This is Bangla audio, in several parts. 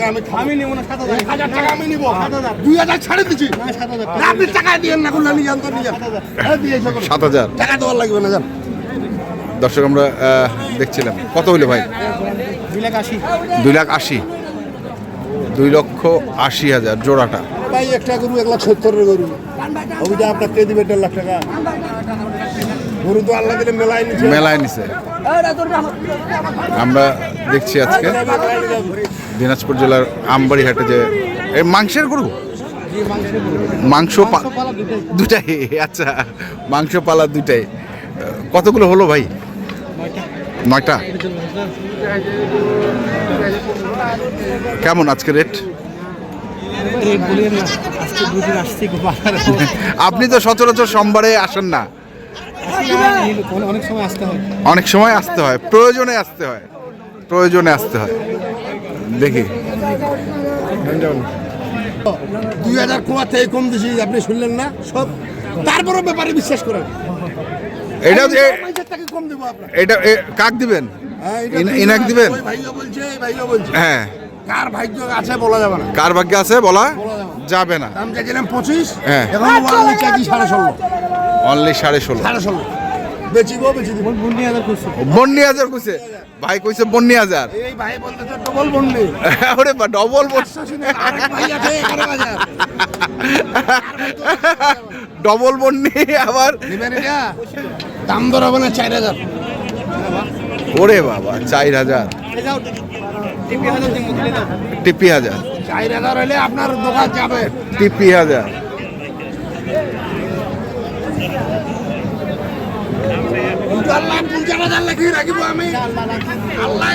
টাকা আমি নিব না, 7,000 টাকা আমি নিব, 2,000 ছাড়ে দিচ্ছি, আপনি টাকা দিয়ে না করলে নিয়ে যান তো নিয়ে যান, 7,000 টাকা দেওয়ার লাগবে না যান। দর্শক আমরা দেখছিলাম কত হইলো ভাই? 2,80,000 2,80,000 জোড়াটা। ভাই একটা গরু 1,70,000 গরু, ওইটা আপনার কে দিবে 1.5 লাখ টাকা? গরু তো আল্লাহ দিলে মেলায় নিছে। আমরা দেখছি আজকে দিনাজপুর জেলার আমবাড়ি হাটে যে মাংসের গরু, মাংস দুটাই। আচ্ছা, মাংস পালা দুটাই। কতগুলো হলো ভাই? 9টা। কেমন আজকে রেট? আপনি তো সচরাচর সোমবারে আসেন না। অনেক সময় আসতে হয়, প্রয়োজনে আসতে হয়, প্রয়োজনে আসতে হয়। দেখি 2,000 কোয়া থেকে কম দিছি, আপনি শুনলেন না সব, তারপরও ব্যাপারে বিশ্বাস করেন। এটা কম দেবো আপনার, এটা কাক দিবেন? ইনাক দিবেন? ভাইও বলছে হ্যাঁ, কার ভাগ্য আছে বলা যাবে না, কার ভাগ্যে আছে বলা যাবে না। দাম চাইছিলাম 25, হ্যাঁ, এখন ওয়ানলি চাইছি 16.5, অনলি 16.5। 16.5 বেচিব, বেচি দিব। 52,000 কইছে ভাই, কইছে 52,000। এই ভাই বলতেছে ডবল বন্ডে, ওরে বা ডবল আরেক ভাই আছে 11,000 ডবল বন্ডি আবার নেবেন। এটা দাম দর হবে না 4,000। ওরে বাবা 4,000 টিপি 1,000 4,000 হলে আপনার দোকান যাবে। টিপি 1,000। আল্লাহ 4,000 লাখি রাখিব আমি, আল্লাহ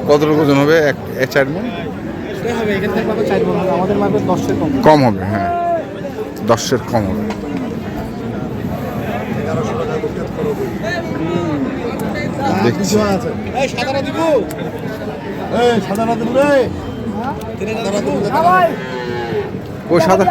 কতটুকু ওজন হবে? 4 মণ কম হবে। হ্যাঁ, 10-এর কম হবে। দেখছি সাদারা দিব, সাদারা দিব রে, ওই সাদা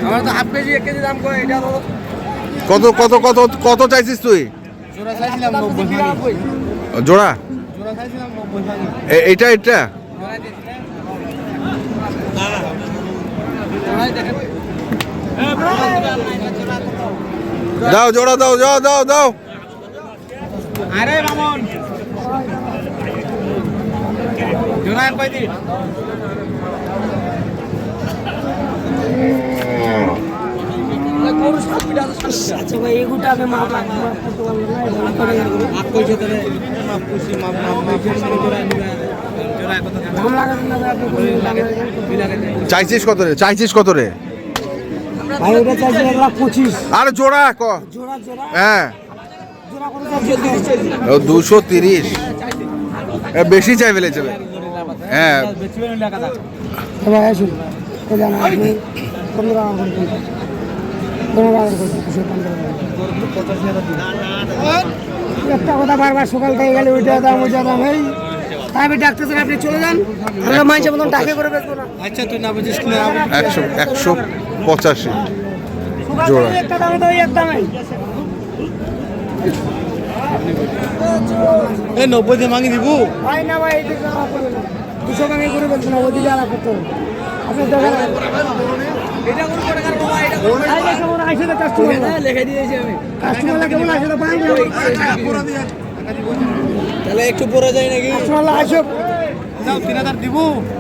আমার তো হাফ কেজি 1 কেজি দাম করে এটা। কত কত কত কত চাইছিস তুই? জোড়া চাইছিলাম 90। জোড়া জোড়া চাইছিলাম 90। এটা এটা দাও, জোড়া দাও, দাও দাও দাও। আরে মামুন জোড়া কই দিন? আচ্ছা ভাই, এগুলো আমি মাপ রাখবো, মাপ কইছে তাহলে মাপ কইছি, মাপ জোড়া কত দাম লাগাবেন না আপনি? চাইছিস কত রে? চাইছিস কত রে ভাই? ওটা চাইছি 1,25,000। আরে জোড়া ক? জোড়া জোড়া হ্যাঁ, জোড়া কত চাইছি? 230। বেশি চাই ফেলেছে। হ্যাঁ, ভাই আসুন, এই জানা আপনি 15,000 করে দিন, 15,000 করে দিন, 15,000। একটা কথা বারবার সকাল থেকে গেলে ওইটা দাম ওইটা দাম, এই আমি ডাক্তার আপনি চলে যান, আমরা মাইন্সের মতন টাকা করে বেচবো না। আচ্ছা তুই না বুঝিস না, 185 জোড়া। একটা দামে তো ওই এক দামে। এই 90 দিয়ে মাগি দিব ভাই না ভাই, এই 200 টাকা করে বেচবো না, ওদিকে আলাদা করতে হবে। আপনি দেখেন এটা কোন করে কার বাবা, এটা কোন আইছে কেমন আইছে তো কাস্টমার লিখে দিয়েছি আমি, কাস্টমার কেমন আইছে তো পাই না, পুরো দিয়ে তাহলে একটু পরে যায় নাকি? কাস্টমার আইছে দাও 3,000 দিব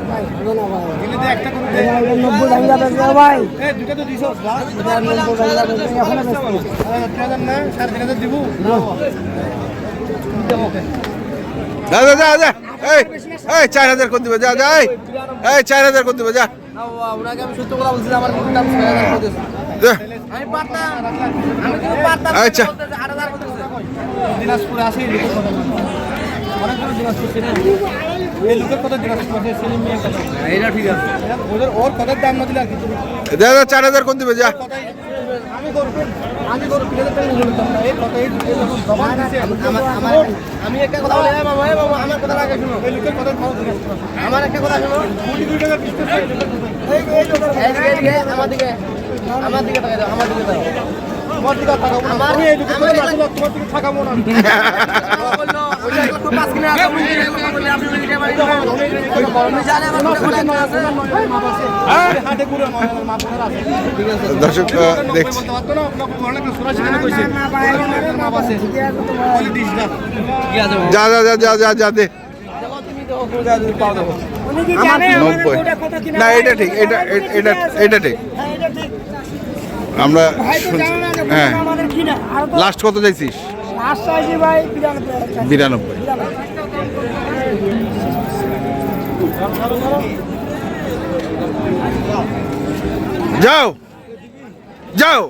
ভাই, হবে না ভাই, দিলে তো একটা করে দে। 90 টাকা বেচবো ভাই, এই দুটো তো 200 90 টাকা বেচবো এখন বেচবো 3,000 না 3,500 দিব। যা যা যা যা। এই 4,000 করে দিবে, যা যা। এই 4,000 করে দিবে, যা। ওনাকে আমি সত্য কথা বলছি, আমার দাম 6,000 করে দিয়েছে। যা। আমি পারতাম, আমি কিন্তু পারতাম। আচ্ছা। 8,000 করে দিয়েছে। দিনাজপুরে আসি লোকের কথা অনেকগুলো দিনাজপুর ছিলেন, এই লোকের কথা দিনাজপুরে সেলিম মিয়া কথা। এটা ঠিক আছে, ওদের ওর কথার দাম না দিলে আর কিছু যা যা 4,000 করে দিবে, যা। কথাই আমি করব। আমি গরু কিনে দিতে বলতাম না এই কথা এই যখন জবান দিছে আমি একটা কথা বলি মামা আমার কথা আগে শুনো এই লোকের কথা খাও আমার একটা কথা শুনো 2 টাকা পিস এই আমার দিকে টাকা দাও আমার দিকে দাও তোমার দিকে টাকা আমার এই লোকের কথা মাসুল তোমার দিকে টাকা মন আমি বললো ওইটা একটু পাস কিনে আসো বলে আপনি ওইটা বাড়ি আমি জানি আমার কথা আছে হ্যাঁ হাতে পুরো মাপনের আছে ঠিক আছে দর্শক দেখছি যা যা যা যা যা যা দে উনি কি জানে আমার 90 কোটা কত কিনা না এটা ঠিক এটা ঠিক হ্যাঁ এটা ঠিক আমরা ভাই তো জানে না যে হ্যাঁ কোটা আমাদের কিনা আর তো লাস্ট কত চাইছিস লাস্ট চাইছি ভাই 92 92 যাও যাও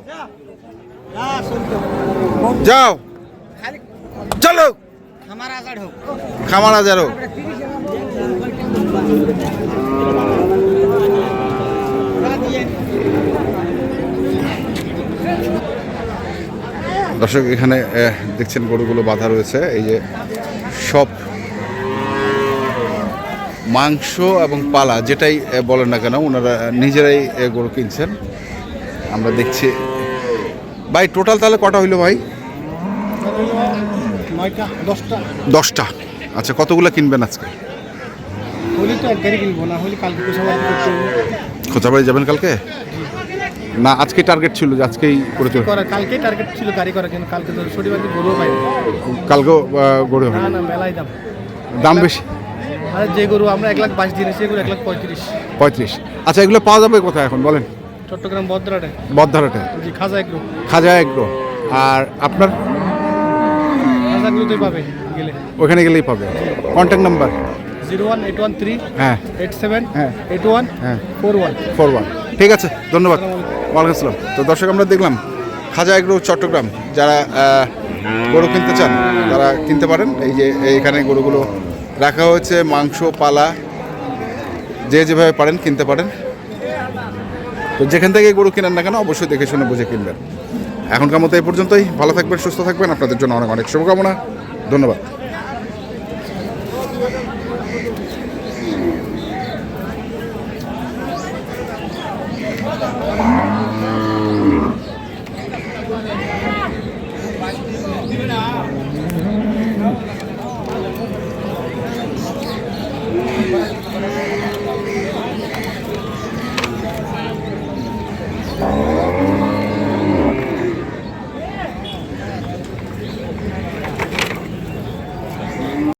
যাও চলো খামার হাজার হোক দর্শক এখানে দেখছেন গরুগুলো বাঁধা রয়েছে এই যে সব মাংস এবং পালা যেটাই বলেন না কেন ওনারা নিজেরাই গরু কিনছেন আমরা দেখছি ভাই টোটাল তাহলে কটা হইলো ভাই 9টা 10টা 10টা আচ্ছা কতগুলো কিনবেন আজকে হলি তো এক গাড়ি কিনবো না হলি কালকে কোথাও করতে খোঁচাবাড়ি যাবেন কালকে না আজকে টার্গেট ছিল যে আজকেই করে চলে করা কালকে টার্গেট ছিল গাড়ি করা কিন্তু কালকে তো শনিবার দিন গরুও পাই কালকেও গরু হবে না না মেলাই দাম দাম বেশি আরে যে গরু আমরা 1,05,000 দিয়ে নিয়েছি এগুলো 1,35,000 35 আচ্ছা এগুলো পাওয়া যাবে কোথায় এখন বলেন চট্টগ্রাম বদ্রাটে বদধারাটে জি খাজা এগ্রো খাজা এগ্রো আর আপনার খাজাগুলোতেই পাবে গেলে ওখানে গেলেই পাবে কন্ট্যাক্ট নাম্বার 01813 হ্যাঁ 87 হ্যাঁ 81 হ্যাঁ 41 41 ঠিক আছে ধন্যবাদ ওয়ালাইকুম আসসালাম তো দর্শক আমরা দেখলাম খাজা এগ্রো চট্টগ্রাম যারা গরু কিনতে চান তারা কিনতে পারেন এই যে এইখানে গরুগুলো রাখা হয়েছে মাংস পালা যে যেভাবে পারেন কিনতে পারেন তো যেখান থেকে গরু কেনেন না কেন অবশ্যই দেখে শুনে বুঝে কিনবেন এখনকার মতো এই পর্যন্তই ভালো থাকবেন সুস্থ থাকবেন আপনাদের জন্য অনেক অনেক শুভকামনা ধন্যবাদ